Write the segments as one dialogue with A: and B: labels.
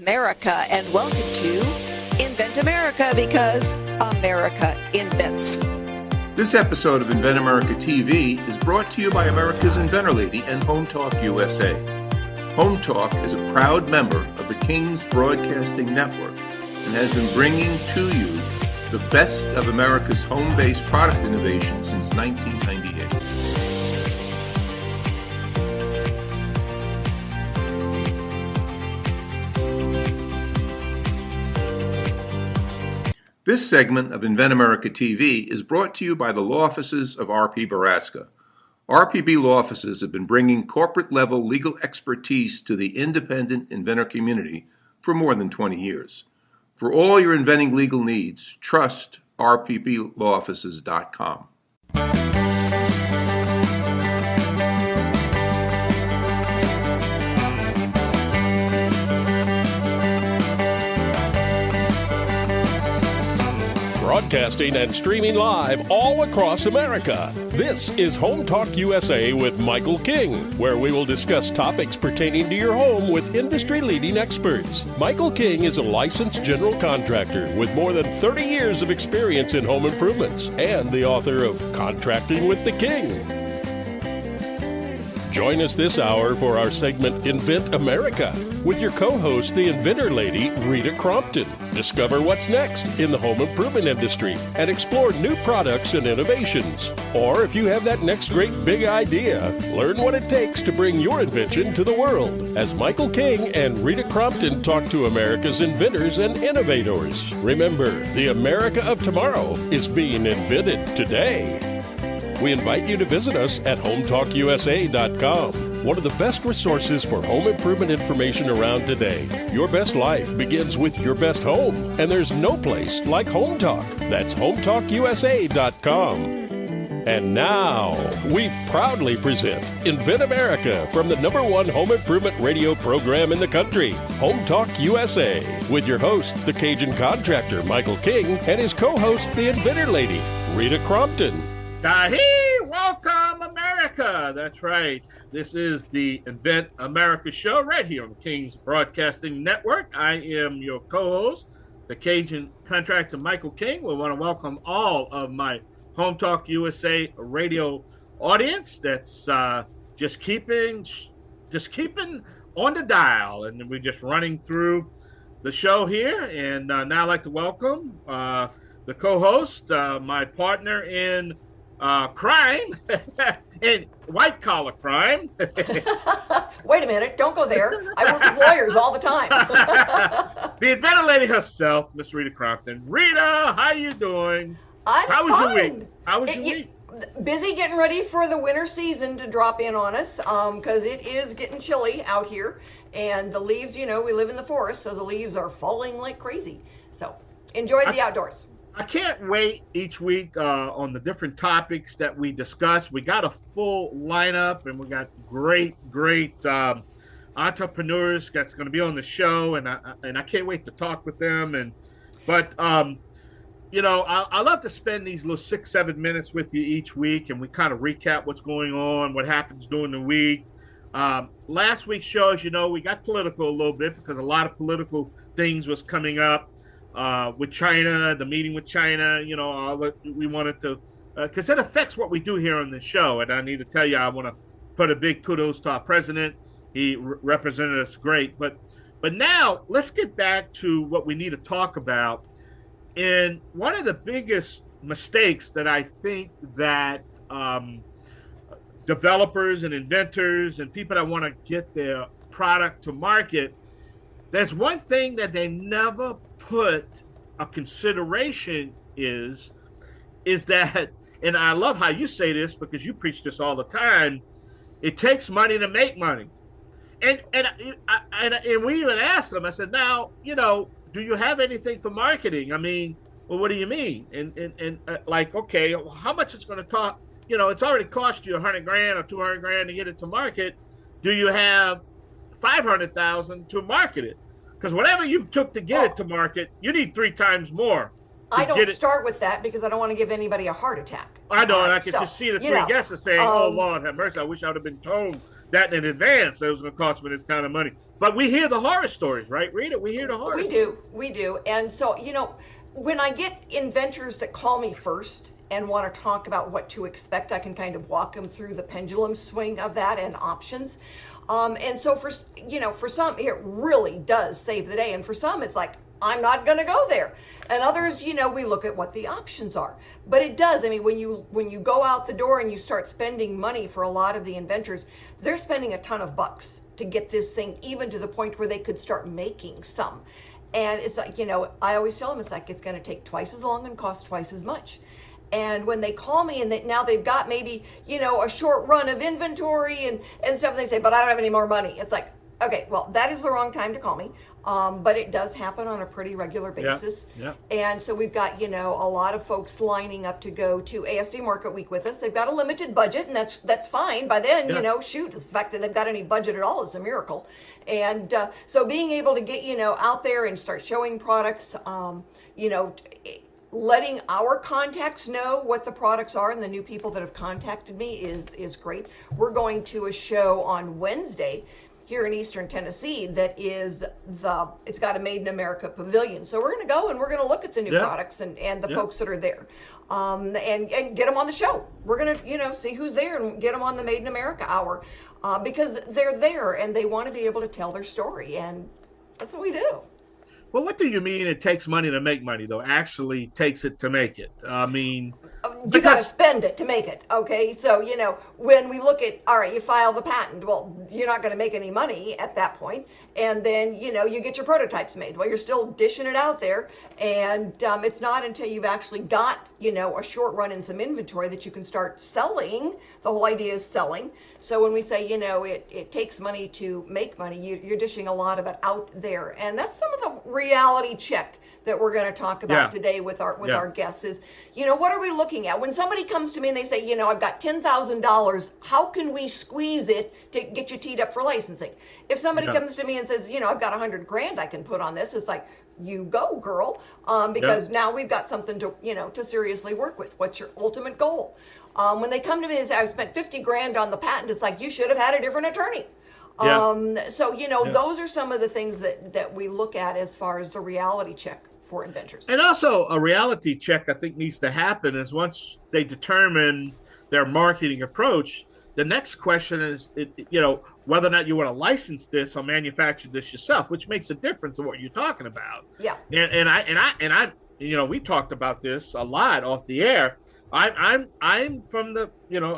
A: America, and welcome to Invent America, because America invents.
B: This episode of Invent America TV is brought to you by America's Inventor Lady and Home Talk USA. Home Talk is a proud member of the King's Broadcasting Network and has been bringing to you the best of America's home-based product innovation since 1998. This segment of Invent America TV is brought to you by the law offices of R.P. Baraska. RPB law offices have been bringing corporate-level legal expertise to the independent inventor community for more than 20 years. For all your inventing legal needs, trust rpblawoffices.com.
C: Broadcasting and streaming live all across America. This is Home Talk USA with Michael King, where we will discuss topics pertaining to your home with industry-leading experts. Michael King is a licensed general contractor with more than 30 years of experience in home improvements and the author of Contracting with the King. Join us this hour for our segment Invent America with your co-host, the Inventor Lady, Rita Crompton. Discover what's next in the home improvement industry and explore new products and innovations. Or if you have that next great big idea, learn what it takes to bring your invention to the world as Michael King and Rita Crompton talk to America's inventors and innovators. Remember, the America of tomorrow is being invented today. We invite you to visit us at HomeTalkUSA.com, one of the best resources for home improvement information around today. Your best life begins with your best home, and there's no place like Home Talk. That's HomeTalkUSA.com. And now, we proudly present Invent America from the #1 home improvement radio program in the country, Home Talk USA, with your host, the Cajun contractor, Michael King, and his co-host, the Inventor Lady, Rita Crompton.
D: Welcome, America. That's right. This is the Invent America show right here on the King's Broadcasting Network. I am your co-host, the Cajun contractor, Michael King. We want to welcome all of my Home Talk USA radio audience that's just keeping on the dial. And we're just running through the show here. And now I'd like to welcome the co-host, my partner in crime and white collar crime.
E: Wait a minute, don't go there. I work with lawyers all the time.
D: The Inventor Lady herself, Miss Rita Crompton. Rita, how you doing?
E: How
D: was your week? How was your week?
E: Busy getting ready for the winter season to drop in on us, because it is getting chilly out here, and the leaves, we live in the forest, so the leaves are falling like crazy. So enjoy the outdoors.
D: I can't wait each week on the different topics that we discuss. We got a full lineup, and we got great entrepreneurs that's going to be on the show, and I can't wait to talk with them. But I love to spend these little 6-7 minutes with you each week, and we kind of recap what's going on, what happens during the week. Last week's show, as you know, we got political a little bit because a lot of political things was coming up. With China, the meeting with China, we wanted to, because it affects what we do here on the show. And I need to tell you, I want to put a big kudos to our president. He represented us great. But now let's get back to what we need to talk about. And one of the biggest mistakes that I think that developers and inventors and people that want to get their product to market, there's one thing that they never put a consideration is that, and I love how you say this because you preach this all the time, it takes money to make money. And we even asked them, I said, now, do you have anything for marketing? I mean, well, what do you mean? And okay, how much it's going to cost? It's already cost you $100,000 or $200,000 to get it to market. Do you have $500,000 to market it? Because whatever you took to get it to market, you need 3 times more.
E: I don't start with that because I don't want to give anybody a heart attack.
D: I know, and I can just see the 3 guests saying, "Oh Lord, have mercy! I wish I would have been told that in advance that it was going to cost me this kind of money. But we hear the horror stories, right, Rita? We hear the horror stories.
E: We do. And so, when I get inventors that call me first and want to talk about what to expect, I can kind of walk them through the pendulum swing of that and options. And so for some, it really does save the day. And for some, it's like, I'm not going to go there. And others, we look at what the options are. But it does. I mean, when you go out the door and you start spending money, for a lot of the inventors, they're spending a ton of bucks to get this thing even to the point where they could start making some. And it's like, I always tell them, it's like, it's going to take twice as long and cost twice as much. And when they call me and now they've got maybe, a short run of inventory and stuff, and they say, but I don't have any more money. It's like, okay, well, that is the wrong time to call me. But it does happen on a pretty regular basis.
D: Yeah.
E: And so we've got, a lot of folks lining up to go to ASD Market Week with us. They've got a limited budget, and that's fine. By then, the fact that they've got any budget at all is a miracle. And so being able to get, out there and start showing products, letting our contacts know what the products are and the new people that have contacted me is great. We're going to a show on Wednesday here in Eastern Tennessee that is it's got a Made in America pavilion. So we're going to go and we're going to look at the new products and the folks that are there, and get them on the show. We're going to, see who's there and get them on the Made in America hour, because they're there and they want to be able to tell their story, and that's what we do.
D: Well, what do you mean it takes money to make money, though? Actually takes it to make it. I mean,
E: you got to spend it to make it. Okay. So, when we look at, all right, you file the patent. Well, you're not going to make any money at that point. And then, you get your prototypes made. Well, you're still dishing it out there. And it's not until you've actually got, a short run and some inventory that you can start selling. The whole idea is selling. So when we say, it takes money to make money, you're dishing a lot of it out there. And that's some of the reality check that we're going to talk about today with our guests is, what are we looking at? When somebody comes to me and they say, I've got $10,000, how can we squeeze it to get you teed up for licensing? If somebody comes to me and says, I've got $100,000 I can put on this, it's like, you go, girl, because now we've got something to, to seriously work with. What's your ultimate goal? When they come to me and say, I've spent $50,000 on the patent, it's like, you should have had a different attorney. So, those are some of the things that we look at as far as the reality check for inventors.
D: And also a reality check I think needs to happen is once they determine their marketing approach, the next question is, whether or not you want to license this or manufacture this yourself, which makes a difference in what you're talking about.
E: Yeah.
D: And I we talked about this a lot off the air. I'm from the,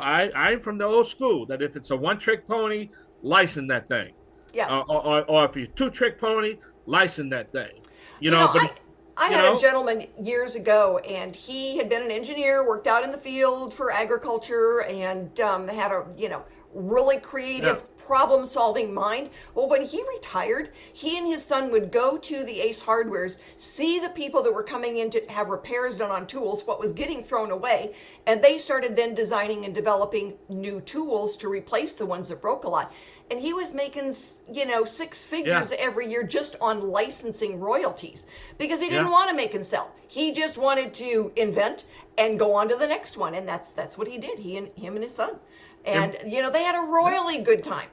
D: I'm from the old school that if it's a one-trick pony, license that thing.
E: Yeah.
D: Or if you're two-trick pony, license that thing.
E: I had a gentleman years ago, and he had been an engineer, worked out in the field for agriculture, and had a really creative problem-solving mind. Well, when he retired, he and his son would go to the Ace Hardwares, see the people that were coming in to have repairs done on tools, what was getting thrown away, and they started then designing and developing new tools to replace the ones that broke a lot. And he was making, six figures every year just on licensing royalties because he didn't want to make and sell. He just wanted to invent and go on to the next one. And that's what he did, him and his son. And, they had a royally good time.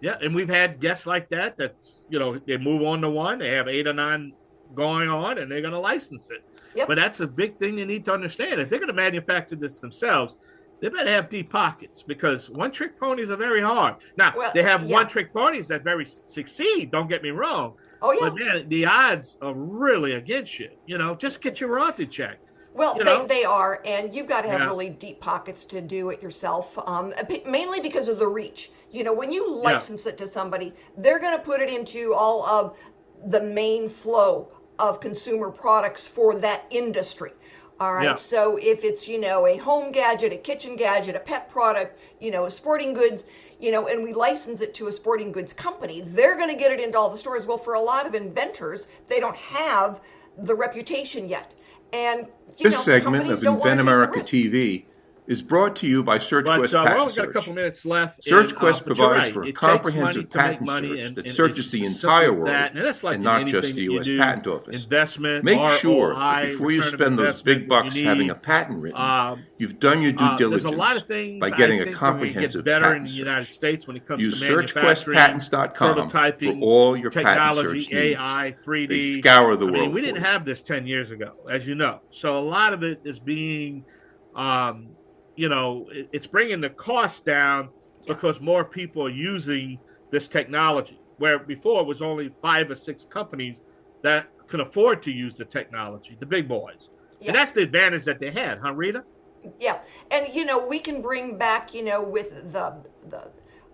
D: Yeah, and we've had guests like that that's, they move on to one, they have 8 or 9 going on, and they're going to license it. Yep. But that's a big thing you need to understand. If they're going to manufacture this themselves, they better have deep pockets because one-trick ponies are very hard. Now, they have one-trick ponies that very succeed, don't get me wrong.
E: Oh, yeah.
D: But, man, the odds are really against you. Just get your royalty check.
E: Well, they are, and you've got to have really deep pockets to do it yourself, mainly because of the reach. When you license it to somebody, they're going to put it into all of the main flow of consumer products for that industry. All right. Yeah. So if it's, a home gadget, a kitchen gadget, a pet product, sporting goods, and we license it to a sporting goods company, they're going to get it into all the stores. Well, for a lot of inventors, they don't have the reputation yet. And
B: this segment of Invent America TV is brought to you by
D: But
B: SearchQuest
D: we
B: Patent
D: only got a
B: Search.
D: couple minutes left.
B: SearchQuest
D: But you're
B: provides
D: right.
B: for a
D: It takes money
B: comprehensive
D: to make
B: patent
D: money,
B: search that
D: and
B: searches
D: it's
B: the
D: as simple
B: entire
D: as
B: world
D: that. And that's like
B: and
D: in
B: not
D: anything
B: just the
D: that you
B: U.S.
D: do,
B: Patent Office.
D: investment,
B: Make
D: ROI,
B: sure that before you
D: return of
B: spend those
D: investment,
B: big bucks
D: you need,
B: having a patent written, you've done your due
D: there's a lot of
B: diligence
D: things
B: by
D: I
B: getting a
D: think we're going to get
B: comprehensive
D: better in
B: patent
D: the United
B: search.
D: States when it comes
B: Use
D: to manufacturing,
B: SearchQuestPatents.com for
D: prototyping,
B: all your patent
D: technology,
B: search needs.
D: AI,
B: They
D: 3D.
B: scour the
D: I
B: world
D: mean, we
B: for
D: didn't
B: you.
D: have this 10 years ago, as you know. So a lot of it is being, it's bringing the cost down because more people are using this technology, where before it was only 5 or 6 companies that could afford to use the technology, the big boys.
E: Yeah.
D: And that's the advantage that they had, huh, Rita?
E: Yeah, and we can bring back, with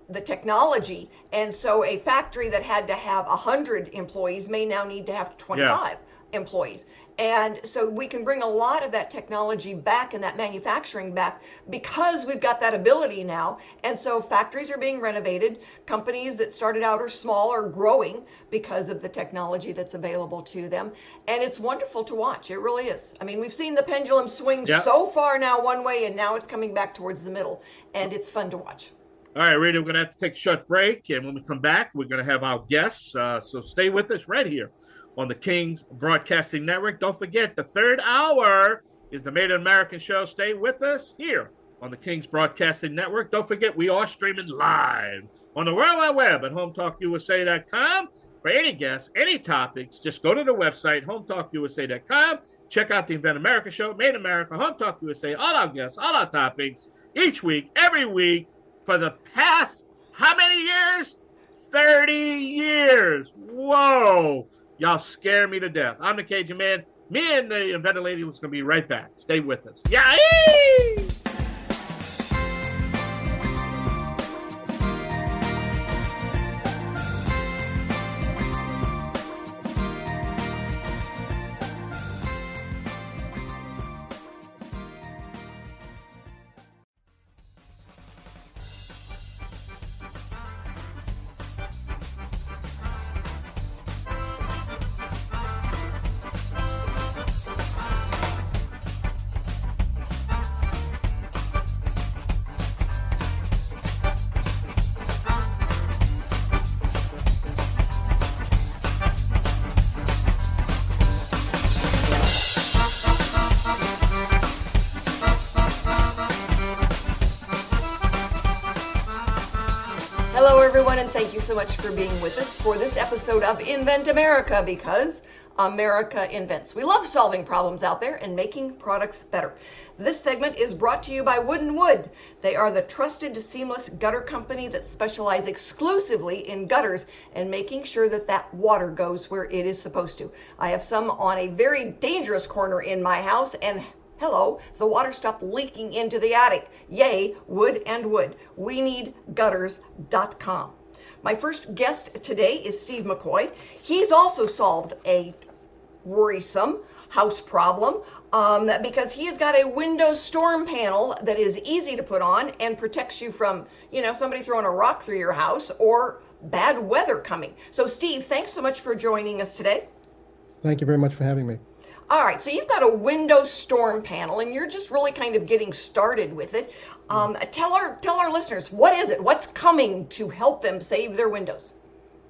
E: the technology, and so a factory that had to have 100 employees may now need to have 25 employees. And so we can bring a lot of that technology back and that manufacturing back because we've got that ability now. And so factories are being renovated. Companies that started out are small are growing because of the technology that's available to them. And it's wonderful to watch. It really is. I mean, we've seen the pendulum swing so far now one way, and now it's coming back towards the middle. And it's fun to watch.
D: All right, Rita, we're going to have to take a short break. And when we come back, we're going to have our guests. So stay with us right here on the King's Broadcasting Network. Don't forget, the third hour is the Made in American show. Stay with us here on the King's Broadcasting Network. Don't forget, we are streaming live on the World Wide Web at HometalkUSA.com. For any guests, any topics, just go to the website, HometalkUSA.com. Check out the Invent America show, Made in America, Home Talk USA, all our guests, all our topics, each week, every week, for the past, how many years? 30 years. Whoa. Y'all scare me to death. I'm the Cajun Man. Me and the Inventor Lady was going to be right back. Stay with us. Yeah.
E: Hello, everyone, and thank you so much for being with us for this episode of Invent America, because America invents. We love solving problems out there and making products better. This segment is brought to you by Wood and Wood. They are the trusted seamless gutter company that specialize exclusively in gutters and making sure that that water goes where it is supposed to. I have some on a very dangerous corner in my house, and hello, the water stopped leaking into the attic. Yay, Wood and Wood. We need gutters.com. My first guest today is Steve McCoy. He's also solved a worrisome house problem because he has got a window storm panel that is easy to put on and protects you from, somebody throwing a rock through your house or bad weather coming. So Steve, thanks so much for joining us today.
F: Thank you very much for having me.
E: All right, so you've got a window storm panel, and you're just really kind of getting started with it. Tell our listeners, what is it? What's coming to help them save their windows?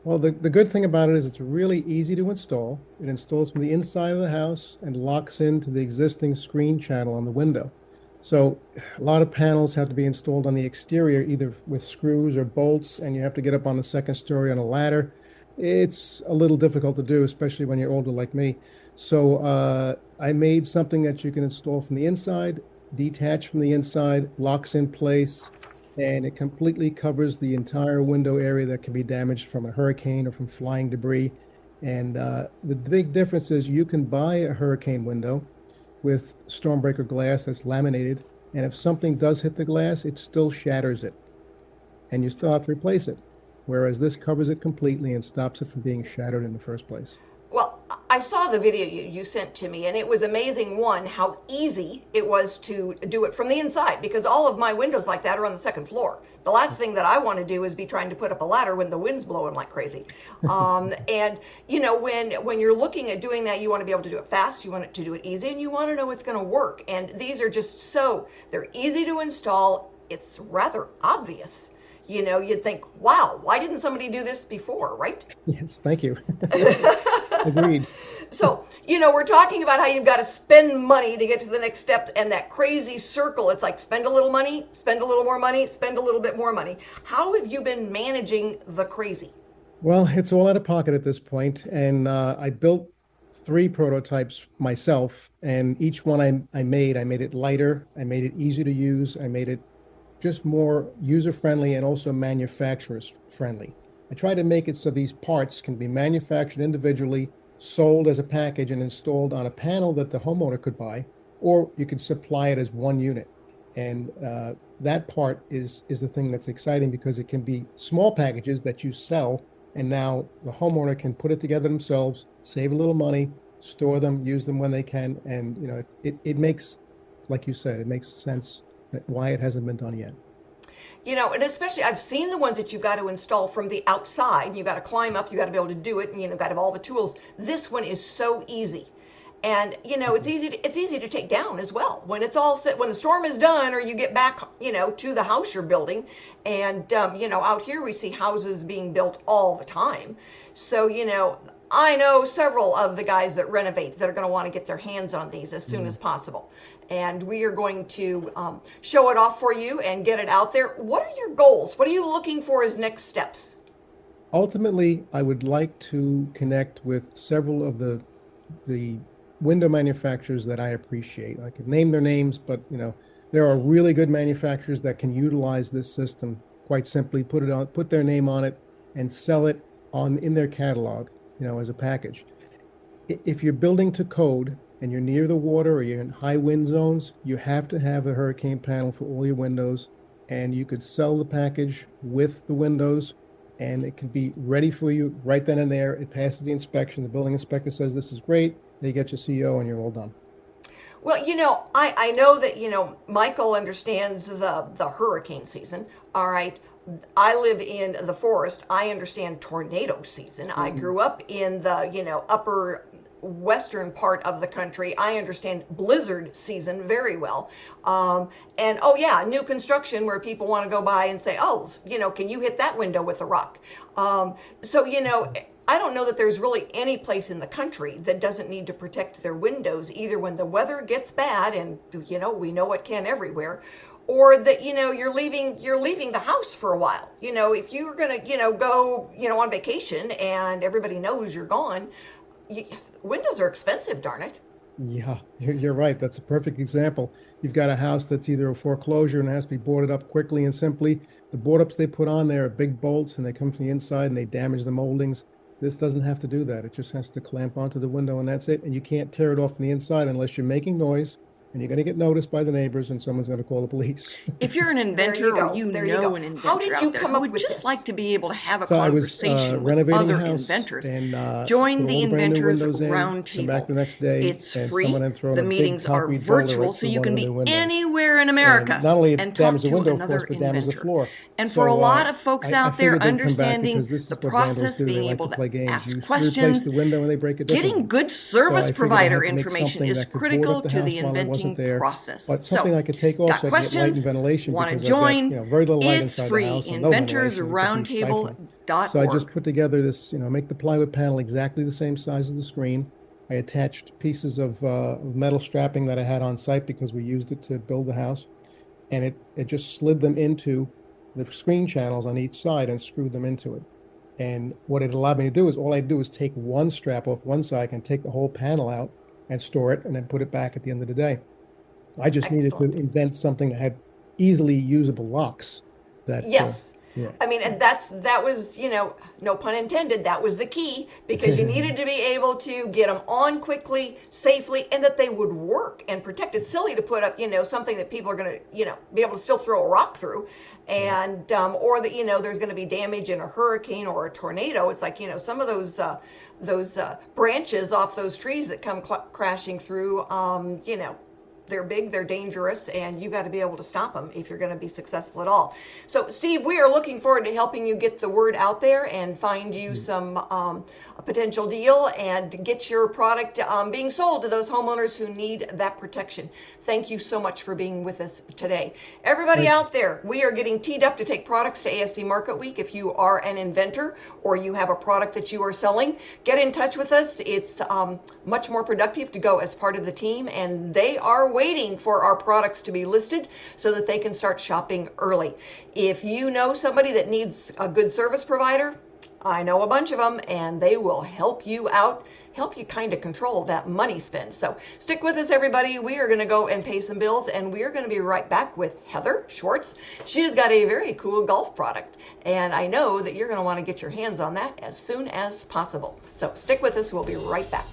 F: Well, the good thing about it is it's really easy to install. It installs from the inside of the house and locks into the existing screen channel on the window. So a lot of panels have to be installed on the exterior, either with screws or bolts, and you have to get up on the second story on a ladder. It's a little difficult to do, especially when you're older like me. So I made something that you can install from the inside, detach from the inside, locks in place, and it completely covers the entire window area that can be damaged from a hurricane or from flying debris. And the big difference is you can buy a hurricane window with stormbreaker glass that's laminated, and if something does hit the glass, it still shatters it, and you still have to replace it. Whereas this covers it completely and stops it from being shattered in the first place.
E: Well, I saw the video you sent to me, and it was amazing, one, how easy it was to do it from the inside, because all of my windows like that are on the second floor. The last thing that I want to do is be trying to put up a ladder when the wind's blowing like crazy. And, when you're looking at doing that, you want to be able to do it fast, you want it to do it easy, and you want to know it's going to work. And these are just they're easy to install. It's rather obvious. You'd think, wow, why didn't somebody do this before, right?
F: Yes, thank you. Agreed.
E: So, we're talking about how you've got to spend money to get to the next step, and that crazy circle. It's like spend a little money, spend a little more money, spend a little bit more money. How have you been managing the crazy?
F: Well, it's all out of pocket at this point, and I built 3 prototypes myself, and each one I made it lighter, I made it easier to use, I made it just more user-friendly and also manufacturers-friendly. I try to make it so these parts can be manufactured individually, sold as a package, and installed on a panel that the homeowner could buy, or you could supply it as one unit. And that part is the thing that's exciting, because it can be small packages that you sell, and now the homeowner can put it together themselves, save a little money, store them, use them when they can, and it makes, like you said, it makes sense why it hasn't been done yet.
E: And especially I've seen the ones that you've got to install from the outside. You've got to climb up, you've got to be able to do it, and you've got to have all the tools. This one is so easy. And it's easy to take down as well. When it's all set, when the storm is done, or you get back, to the house you're building. And out here we see houses being built all the time. So, I know several of the guys that renovate that are going to want to get their hands on these as soon as possible. And we are going to show it off for you and get it out there. What are your goals? What are you looking for as next steps?
F: Ultimately, I would like to connect with several of the window manufacturers that I appreciate. I could name their names, but there are really good manufacturers that can utilize this system. Quite simply, put their name on it, and sell it in their catalog, as a package. If you're building to code and you're near the water or you're in high wind zones, you have to have a hurricane panel for all your windows, and you could sell the package with the windows, and it can be ready for you right then and there. It passes the inspection. The building inspector says this is great. They get your CO, and you're all done.
E: Well, I know that, Michael understands the hurricane season. All right. I live in the forest. I understand tornado season. I grew up in the, upper western part of the country. I understand blizzard season very well. And new construction where people want to go by and say, can you hit that window with a rock? I don't know that there's really any place in the country that doesn't need to protect their windows, either when the weather gets bad, and we know it can everywhere, or that you're leaving the house for a while. If you're gonna go on vacation and everybody knows you're gone, windows are expensive, darn it.
F: Yeah, you're right. That's a perfect example. You've got a house that's either a foreclosure and has to be boarded up quickly and simply. The board ups they put on there are big bolts, and they come from the inside and they damage the moldings. This doesn't have to do that. It just has to clamp onto the window, and that's it. And you can't tear it off from the inside unless you're making noise, and you're going to get noticed by the neighbors, and someone's going to call the police.
G: If you're an inventor or you know an inventor
E: How did you
G: out there
E: come
G: who
E: up
G: would
E: with
G: just
E: this?
G: like to be able to have a
F: So
G: conversation with
F: renovating
G: other
F: a house
G: inventors,
F: and,
G: join
F: put
G: the
F: all the brand new
G: Inventors
F: windows in,
G: Roundtable.
F: come back the next day,
G: It's
F: and
G: free.
F: someone had thrown
G: The
F: a big
G: meetings are
F: concrete boulder
G: virtual,
F: right
G: so
F: through
G: you
F: one
G: can
F: of
G: be
F: the windows.
G: anywhere in America
F: And not only it
G: and talk
F: damaged the
G: to
F: window, of
G: another
F: course, but damaged the
G: inventor.
F: floor.
G: And for a lot of folks
F: I
G: out there,
F: figured they'd come back
G: understanding
F: because this is
G: the
F: what vandals
G: process,
F: do. They
G: being
F: like
G: able
F: to play
G: to
F: games.
G: ask
F: You replace
G: questions,
F: the window and they break it differently.
G: getting good
F: So I
G: service
F: figured I
G: provider
F: had to make
G: information
F: something
G: is
F: that could board
G: critical
F: up the
G: to
F: house
G: the
F: while it wasn't
G: inventing
F: there,
G: process.
F: but something
G: So,
F: I could take off
G: got
F: so I get light and
G: questions?
F: ventilation,
G: Want to
F: because
G: join?
F: I've got very little light
G: It's
F: inside
G: free.
F: the house and no ventilation. It could be stifling.
G: Inventorsroundtable.org.
F: So I just put together this, make the plywood panel exactly the same size as the screen. I attached pieces of metal strapping that I had on site because we used it to build the house, and it just slid them into the screen channels on each side and screwed them into it. And what it allowed me to do is all I do is take one strap off one side, I can take the whole panel out and store it and then put it back at the end of the day. I just needed to invent something that had easily usable locks.
E: Yes.
F: Yeah.
E: I mean, and that was, no pun intended, that was the key, because you needed to be able to get them on quickly, safely, and that they would work and protect. It's silly to put up, something that people are going to, be able to still throw a rock through, and or that, there's going to be damage in a hurricane or a tornado. It's like, some of those branches off those trees that come crashing through. They're big, they're dangerous, and you got to be able to stop them if you're going to be successful at all. So, Steve, we are looking forward to helping you get the word out there and find you some a potential deal and get your product being sold to those homeowners who need that protection. Thank you so much for being with us today. Everybody out there, we are getting teed up to take products to ASD Market Week. If you are an inventor or you have a product that you are selling, get in touch with us. It's much more productive to go as part of the team, and they are waiting for our products to be listed so that they can start shopping early. If you know somebody that needs a good service provider, I know a bunch of them, and they will help you out, help you kind of control that money spend. So stick with us, everybody. We are going to go and pay some bills, and we are going to be right back with Heather Schwartz. She has got a very cool golf product, and I know that you're going to want to get your hands on that as soon as possible. So stick with us. We'll be right back.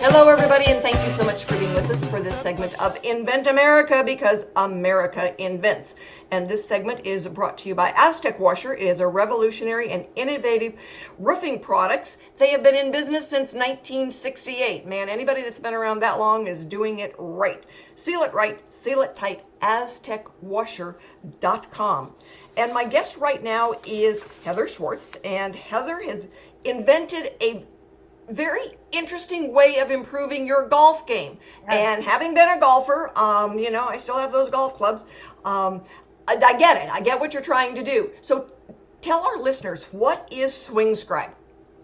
E: Hello, everybody, and thank you so much for being with us for this segment of Invent America, because America invents. And this segment is brought to you by Aztec Washer. It is a revolutionary and innovative roofing products. They have been in business since 1968. Man, anybody that's been around that long is doing it right. Seal it right, seal it tight, aztecwasher.com. And my guest right now is Heather Schwartz, and Heather has invented a very interesting way of improving your golf game. And having been a golfer, I still have those golf clubs. I get it. I get what you're trying to do. So tell our listeners, what is Swing Scribe?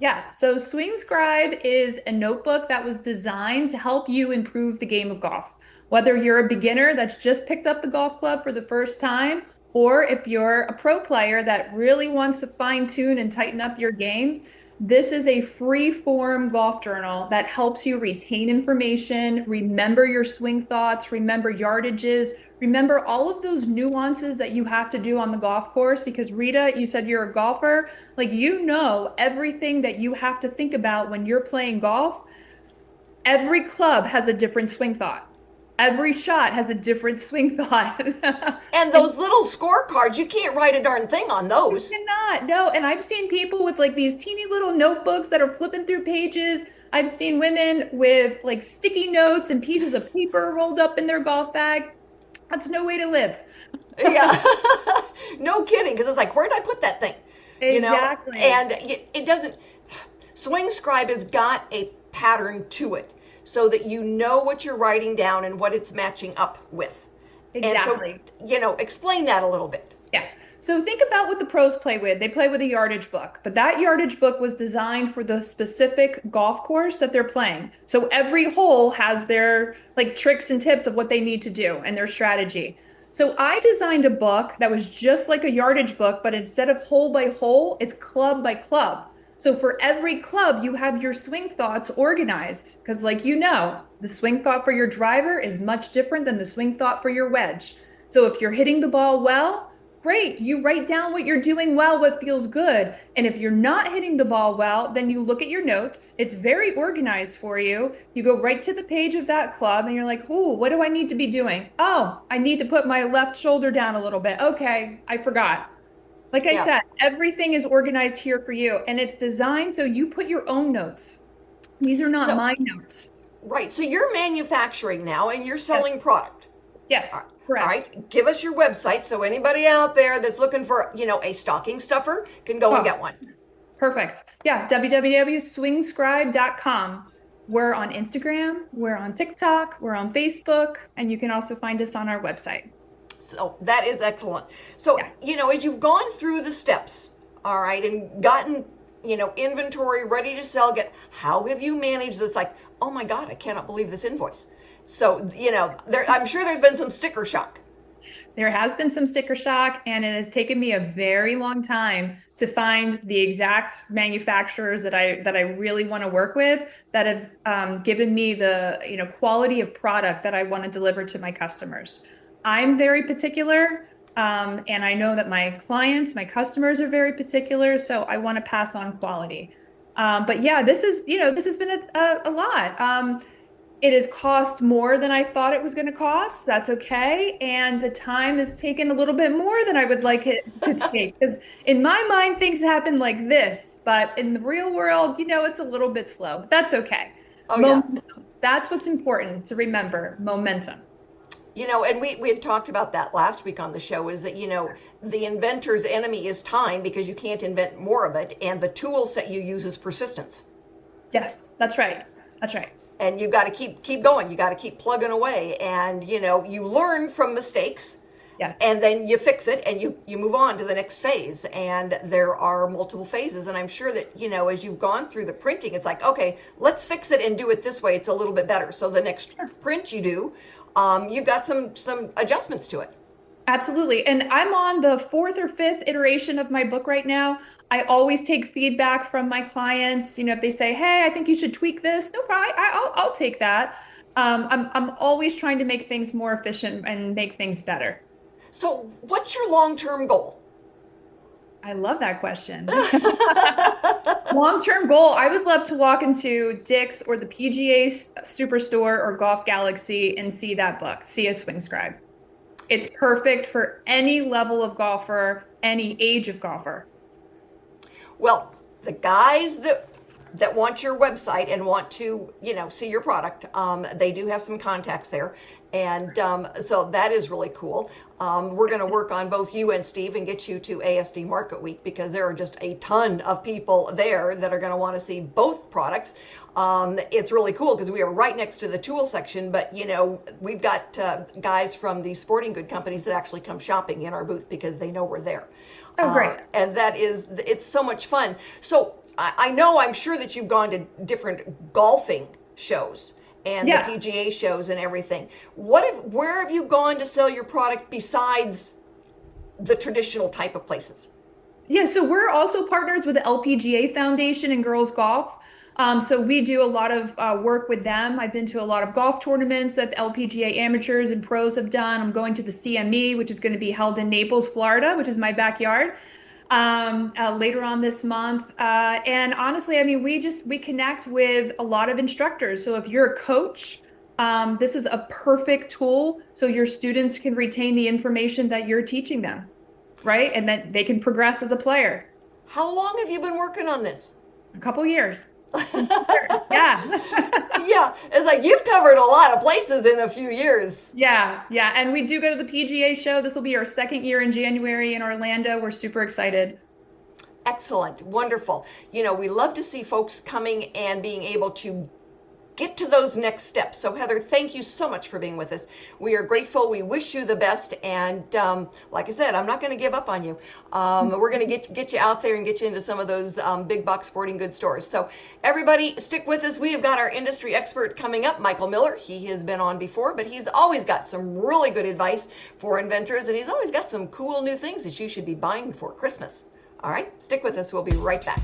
H: Yeah, so Swing Scribe is a notebook that was designed to help you improve the game of golf. Whether you're a beginner that's just picked up the golf club for the first time, or if you're a pro player that really wants to fine tune and tighten up your game, this is a free form golf journal that helps you retain information, remember your swing thoughts, remember yardages, remember all of those nuances that you have to do on the golf course. Because Rita, you said you're a golfer, everything that you have to think about when you're playing golf. Every club has a different swing thought. Every shot has a different swing thought.
E: And those little scorecards, you can't write a darn thing on those.
H: You cannot, no. And I've seen people with these teeny little notebooks that are flipping through pages. I've seen women with sticky notes and pieces of paper rolled up in their golf bag. That's no way to live.
E: Yeah, no kidding. Because it's where'd I put that thing?
H: Exactly.
E: And it doesn't, Swing Scribe has got a pattern to it, so that you know what you're writing down and what it's matching up with.
H: Exactly.
E: And so, explain that a little bit.
H: Yeah. So think about what the pros play with. They play with a yardage book, but that yardage book was designed for the specific golf course that they're playing. So every hole has their tricks and tips of what they need to do and their strategy. So I designed a book that was just like a yardage book, but instead of hole by hole, it's club by club. So for every club, you have your swing thoughts organized, because the swing thought for your driver is much different than the swing thought for your wedge. So if you're hitting the ball well, great. You write down what you're doing well, what feels good. And if you're not hitting the ball well, then you look at your notes. It's very organized for you. You go right to the page of that club and you're like, ooh, what do I need to be doing? Oh, I need to put my left shoulder down a little bit. Okay, I forgot. I said, everything is organized here for you, and it's designed so you put your own notes. These are not my notes.
E: Right. So you're manufacturing now, and you're selling product.
H: Yes, correct.
E: All right. Give us your website so anybody out there that's looking for, a stocking stuffer can go and get one.
H: Perfect. Yeah, www.swingscribe.com. We're on Instagram, we're on TikTok, we're on Facebook, and you can also find us on our website.
E: So that is excellent. So, as you've gone through the steps, all right, and gotten, inventory ready to sell, how have you managed this? Oh my God, I cannot believe this invoice. So, I'm sure there's been some sticker shock.
H: There has been some sticker shock, and it has taken me a very long time to find the exact manufacturers that I really want to work with, that have given me the quality of product that I want to deliver to my customers. I'm very particular, and I know that my clients, my customers are very particular, so I want to pass on quality. But yeah, this has been a lot. It has cost more than I thought it was going to cost. That's okay. And the time has taken a little bit more than I would like it to take. Because in my mind, things happen like this. But in the real world, it's a little bit slow. But that's okay.
E: Oh,
H: momentum. Yeah. That's what's important to remember. Momentum.
E: And we had talked about that last week on the show, is that, the inventor's enemy is time, because you can't invent more of it. And the tool set you use is persistence.
H: Yes, that's right. That's right.
E: And you've got to keep going. You got to keep plugging away. And, you learn from mistakes.
H: Yes.
E: And then you fix it, and you move on to the next phase. And there are multiple phases. And I'm sure that, as you've gone through the printing, it's like, okay, let's fix it and do it this way. It's a little bit better. So the next print you do, you've got some adjustments to it.
H: Absolutely. And I'm on the 4th or 5th iteration of my book right now. I always take feedback from my clients. If they say, hey, I think you should tweak this, no problem, I'll take that. I'm always trying to make things more efficient and make things better.
E: So what's your long-term goal?
H: I love that question. Long-term goal, I would love to walk into Dick's or the PGA Superstore or Golf Galaxy and see that book, see a swing scribe. It's perfect for any level of golfer, any age of golfer.
E: Well, the guys that want your website and want to, see your product, they do have some contacts there. And so that is really cool. We're going to work on both you and Steve and get you to ASD Market Week, because there are just a ton of people there that are going to want to see both products. It's really cool because we are right next to the tool section, but we've got guys from the sporting good companies that actually come shopping in our booth because they know we're there.
H: Oh, great.
E: And it's so much fun. So I'm sure that you've gone to different golfing shows and
H: yes.
E: the PGA shows and everything. Where have you gone to sell your product besides the traditional type of places?
H: Yeah, so we're also partners with the LPGA Foundation and Girls Golf. So we do a lot of work with them. I've been to a lot of golf tournaments that the LPGA amateurs and pros have done. I'm going to the CME, which is going to be held in Naples, Florida, which is my backyard, later on this month. And honestly, we connect with a lot of instructors. So if you're a coach, this is a perfect tool so your students can retain the information that you're teaching them, right? And that they can progress as a player.
E: How long have you been working on this?
H: A couple years. Yeah.
E: Yeah. It's like you've covered a lot of places in a few years.
H: Yeah. And we do go to the PGA show. This will be our 2nd year in January in Orlando. We're super excited.
E: Excellent. Wonderful. We love to see folks coming and being able to get to those next steps. So Heather, thank you so much for being with us. We are grateful. We wish you the best. And like I said, I'm not going to give up on you. We're going to get you out there and get you into some of those big box sporting goods stores. So everybody stick with us. We have got our industry expert coming up, Michael Miller. He has been on before, but he's always got some really good advice for inventors. And he's always got some cool new things that you should be buying for Christmas. All right, stick with us. We'll be right back.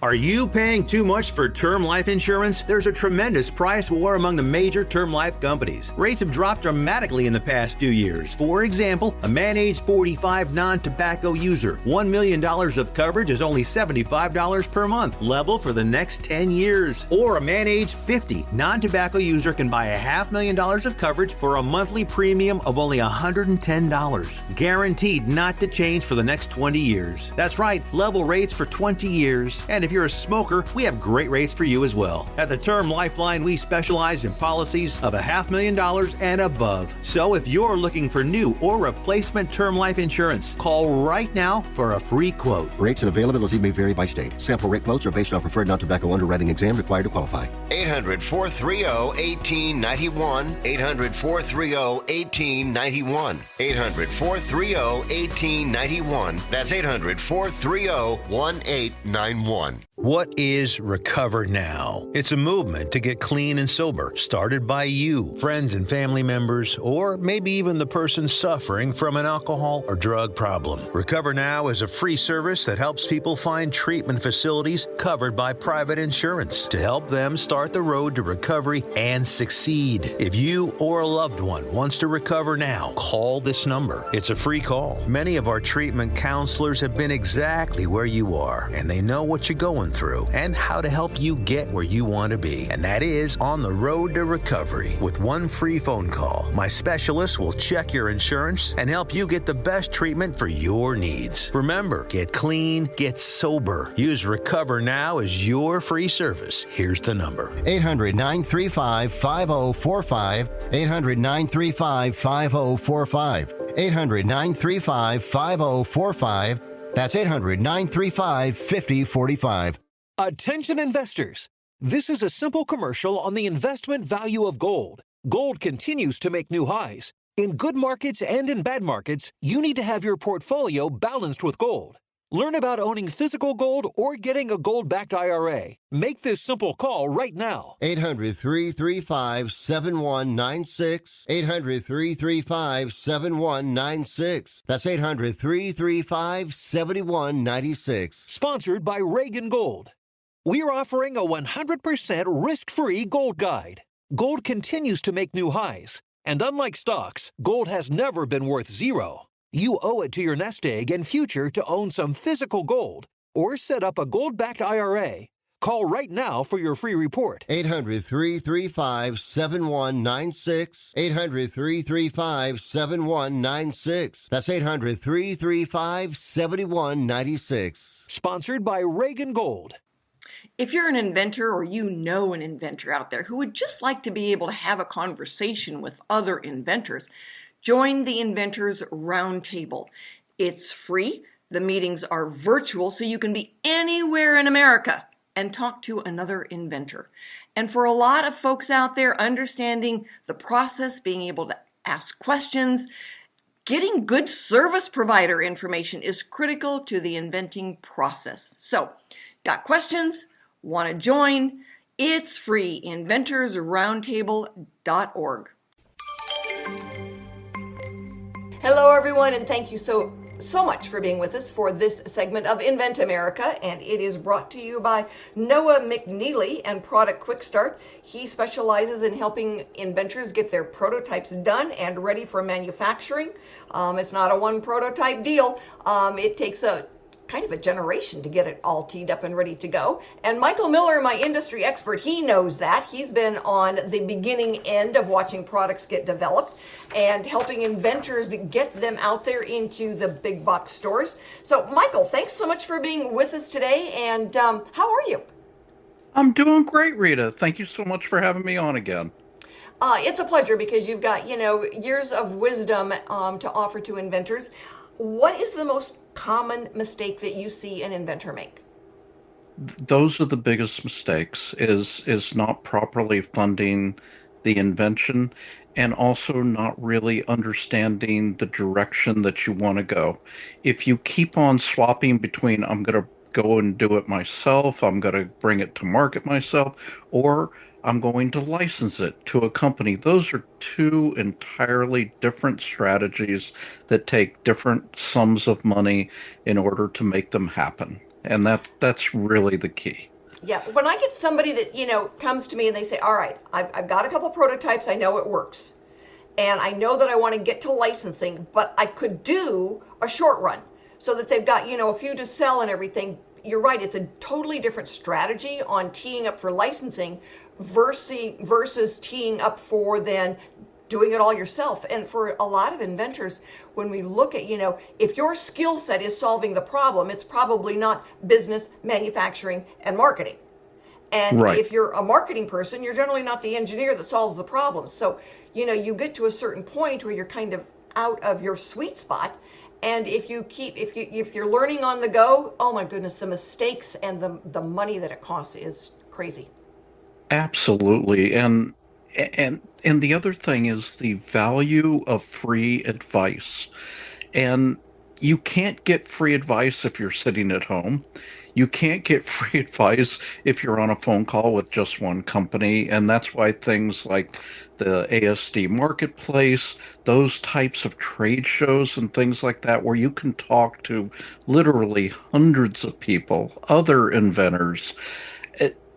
I: Are you paying too much for term life insurance? There's a tremendous price war among the major term life companies. Rates have dropped dramatically in the past few years. For example, a man age 45 non-tobacco user, $1 million of coverage is only $75 per month, level for the next 10 years. Or a man age 50 non-tobacco user can buy $500,000 of coverage for a monthly premium of only $110, guaranteed not to change for the next 20 years. That's right, level rates for 20 years. And if you're a smoker, we have great rates for you as well. At the Term Lifeline, we specialize in policies of $500,000 and above. So if you're looking for new or replacement term life insurance, call right now for a free quote.
J: Rates and availability may vary by state. Sample rate quotes are based on preferred non-tobacco underwriting exam required to qualify.
K: 800-430-1891. 800-430-1891. 800-430-1891. That's 800-430-1891.
I: What is Recover Now? It's a movement to get clean and sober, started by you, friends and family members, or maybe even the person suffering from an alcohol or drug problem. Recover Now is a free service that helps people find treatment facilities covered by private insurance to help them start the road to recovery and succeed. If you or a loved one wants to recover now, call this number. It's a free call. Many of our treatment counselors have been exactly where you are, and they know what you're going through and how to help you get where you want to be. And that is on the road to recovery. With one free phone call, my specialist will check your insurance and help you get the best treatment for your needs. Remember, get clean, get sober. Use Recover Now as your free service. Here's the number.
K: 800-935-5045. 800-935-5045. 800-935-5045. That's 800-935-5045.
L: Attention investors. This is a simple commercial on the investment value of gold. Gold continues to make new highs. In good markets and in bad markets, you need to have your portfolio balanced with gold. Learn about owning physical gold or getting a gold-backed IRA. Make this simple call right now.
K: 800-335-7196. 800-335-7196. That's 800-335-7196.
L: Sponsored by Reagan Gold. We're offering a 100% risk-free gold guide. Gold continues to make new highs. And unlike stocks, gold has never been worth zero. You owe it to your nest egg and future to own some physical gold or set up a gold-backed IRA. Call right now for your free report.
K: 800-335-7196. 800-335-7196. That's 800-335-7196.
L: Sponsored by Reagan Gold.
G: If you're an inventor or you know an inventor out there who would just like to be able to have a conversation with other inventors, join the Inventors Roundtable. It's free. The meetings are virtual, so you can be anywhere in America and talk to another inventor. And for a lot of folks out there, understanding the process, being able to ask questions, getting good service provider information is critical to the inventing process. So, got questions? Want to join? It's free. inventorsroundtable.org.
E: Hello, everyone, and thank you so much for being with us for this segment of Invent America, and it is brought to you by Noah McNeely and Product Quick Start. He specializes in helping inventors get their prototypes done and ready for manufacturing. It's not a one prototype deal. It takes a kind of a generation to get it all teed up and ready to go. And Michael Miller, my industry expert, he knows that. He's been on the beginning end of watching products get developed and helping inventors get them out there into the big box stores. So Michael, thanks so much for being with us today. And how are you?
M: I'm doing great, Rita. Thank you so much for having me on again.
E: It's a pleasure because you've got, years of wisdom to offer to inventors. What is the most common mistake that you see an inventor make?
M: Those are the biggest mistakes, is not properly funding the invention and also not really understanding the direction that you want to go. If you keep on swapping between, I'm going to go and do it myself, I'm going to bring it to market myself, or I'm going to license it to a company. Those are two entirely different strategies that take different sums of money in order to make them happen. And that's really the key.
E: Yeah, when I get somebody that, comes to me and they say, all right, I've got a couple prototypes, I know it works. And I know that I want to get to licensing, but I could do a short run so that they've got, a few to sell and everything. You're right, it's a totally different strategy on teeing up for licensing versus teeing up for then doing it all yourself. And for a lot of inventors, when we look at, if your skill set is solving the problem, it's probably not business, manufacturing, and marketing. And
M: Right.
E: if you're a marketing person, you're generally not the engineer that solves the problem. So, you get to a certain point where you're kind of out of your sweet spot. And if you're learning on the go, oh my goodness, the mistakes and the money that it costs is crazy.
M: Absolutely. And the other thing is the value of free advice. And you can't get free advice if you're sitting at home. You can't get free advice if you're on a phone call with just one company. And that's why things like the ASD Marketplace, those types of trade shows and things like that, where you can talk to literally hundreds of people, other inventors,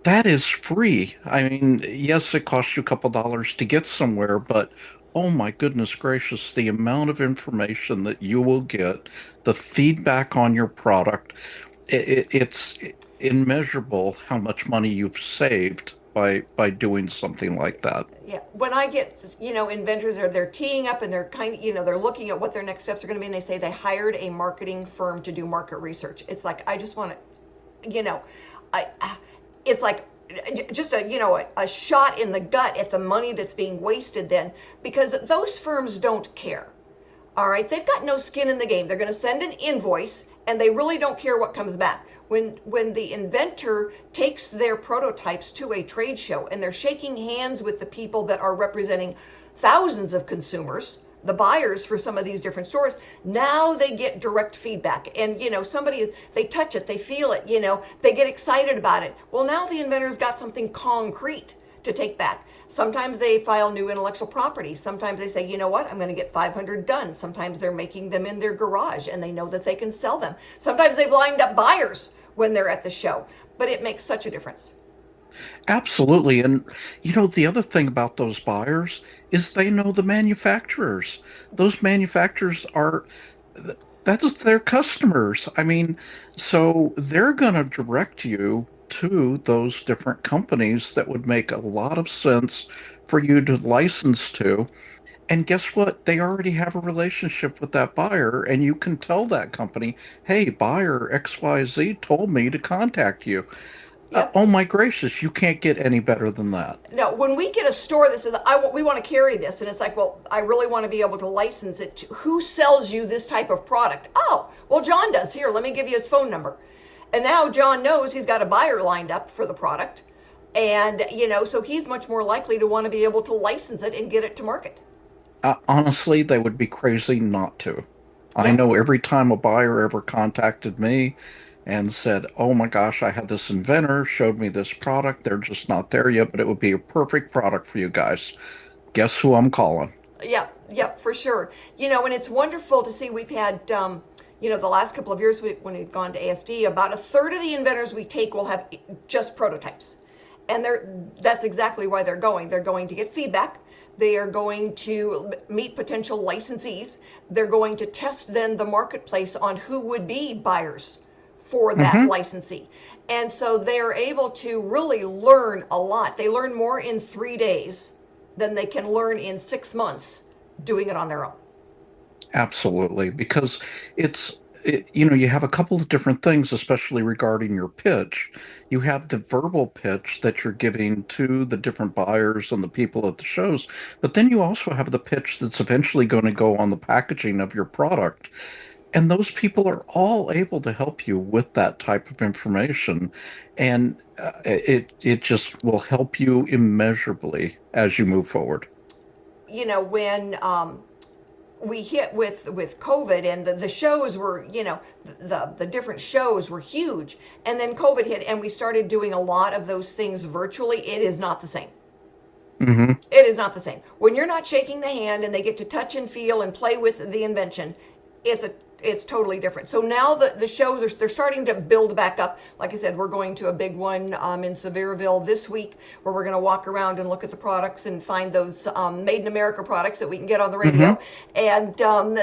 M: that is free. I mean, yes, it costs you a couple dollars to get somewhere, but oh my goodness gracious, the amount of information that you will get, the feedback on your product, it's immeasurable how much money you've saved by doing something like that.
E: Yeah, when I get, inventors they're teeing up and they're they're looking at what their next steps are going to be, and they say they hired a marketing firm to do market research. It's like, I just want to, it's like just a shot in the gut at the money that's being wasted then, because those firms don't care. All right, they've got no skin in the game. They're going to send an invoice and they really don't care what comes back. When the inventor takes their prototypes to a trade show and they're shaking hands with the people that are representing thousands of consumers, the buyers for some of these different stores, now they get direct feedback. And, they touch it, they feel it, they get excited about it. Well, now the inventor's got something concrete to take back. Sometimes they file new intellectual property. Sometimes they say, you know what, I'm going to get 500 done. Sometimes they're making them in their garage and they know that they can sell them. Sometimes they've lined up buyers when they're at the show, but it makes such a difference.
M: Absolutely. And, the other thing about those buyers is they know the manufacturers. Those manufacturers that's their customers. I mean, so they're going to direct you to those different companies that would make a lot of sense for you to license to. And guess what? They already have a relationship with that buyer, and you can tell that company, hey, buyer XYZ told me to contact you.
E: Yep.
M: Oh my gracious, you can't get any better than that.
E: Now, when we get a store that says, we want to carry this, and it's like, well, I really want to be able to license it to, who sells you this type of product? Oh, well, John does. Here, let me give you his phone number. And now John knows he's got a buyer lined up for the product. And, so he's much more likely to want to be able to license it and get it to market.
M: Honestly, they would be crazy not to.
E: Yes.
M: I know every time a buyer ever contacted me and said, oh my gosh, I had this inventor, showed me this product, they're just not there yet, but it would be a perfect product for you guys. Guess who I'm calling?
E: Yeah, for sure. And it's wonderful to see we've had, the last couple of years when we've gone to ASD, about a third of the inventors we take will have just prototypes. And that's exactly why they're going. They're going to get feedback. They are going to meet potential licensees. They're going to test then the marketplace on who would be buyers for that licensee. And so they're able to really learn a lot. They learn more in 3 days than they can learn in 6 months doing it on their own.
M: Absolutely, because you have a couple of different things, especially regarding your pitch. You have the verbal pitch that you're giving to the different buyers and the people at the shows, but then you also have the pitch that's eventually going to go on the packaging of your product. And those people are all able to help you with that type of information. And it just will help you immeasurably as you move forward.
E: When we hit with COVID and the shows were, the different shows were huge. And then COVID hit and we started doing a lot of those things virtually. It is not the same.
M: Mm-hmm.
E: It is not the same. When you're not shaking the hand and they get to touch and feel and play with the invention, it's totally different. So now the shows, they're starting to build back up. Like I said, we're going to a big one in Sevierville this week, where we're going to walk around and look at the products and find those made in America products that we can get on the radio, and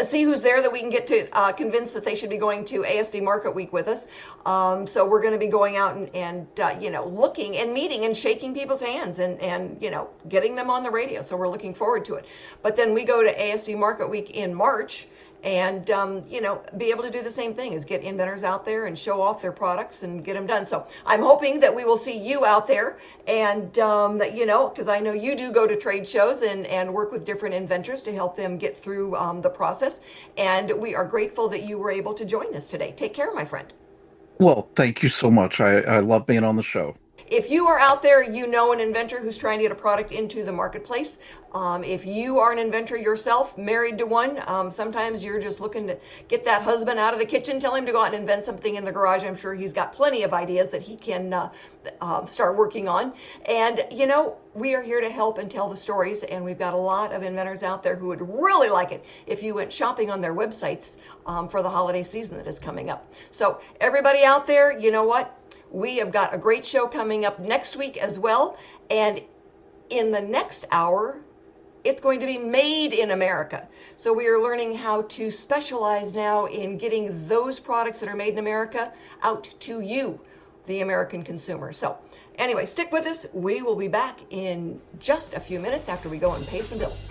E: see who's there that we can get to convince that they should be going to ASD Market Week with us. So we're going to be going out and looking and meeting and shaking people's hands and getting them on the radio. So we're looking forward to it. But then we go to ASD Market Week in March, and be able to do the same thing, is get inventors out there and show off their products and get them done. So I'm hoping that we will see you out there, and because I know you do go to trade shows and work with different inventors to help them get through the process. And we are grateful that you were able to join us today. Take care, my friend.
M: Well, thank you so much. I love being on the show.
E: If you are out there, an inventor who's trying to get a product into the marketplace. If you are an inventor yourself, married to one, sometimes you're just looking to get that husband out of the kitchen, tell him to go out and invent something in the garage. I'm sure he's got plenty of ideas that he can start working on. And, we are here to help and tell the stories. And we've got a lot of inventors out there who would really like it if you went shopping on their websites for the holiday season that is coming up. So everybody out there, you know what? We have got a great show coming up next week as well. And in the next hour, it's going to be made in America. So we are learning how to specialize now in getting those products that are made in America out to you, the American consumer. So anyway, stick with us. We will be back in just a few minutes after we go and pay some bills.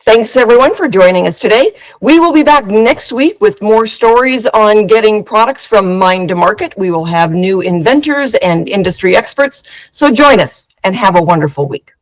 E: Thanks everyone for joining us today. We will be back next week with more stories on getting products from mind to market. We will have new inventors and industry experts. So join us and have a wonderful week.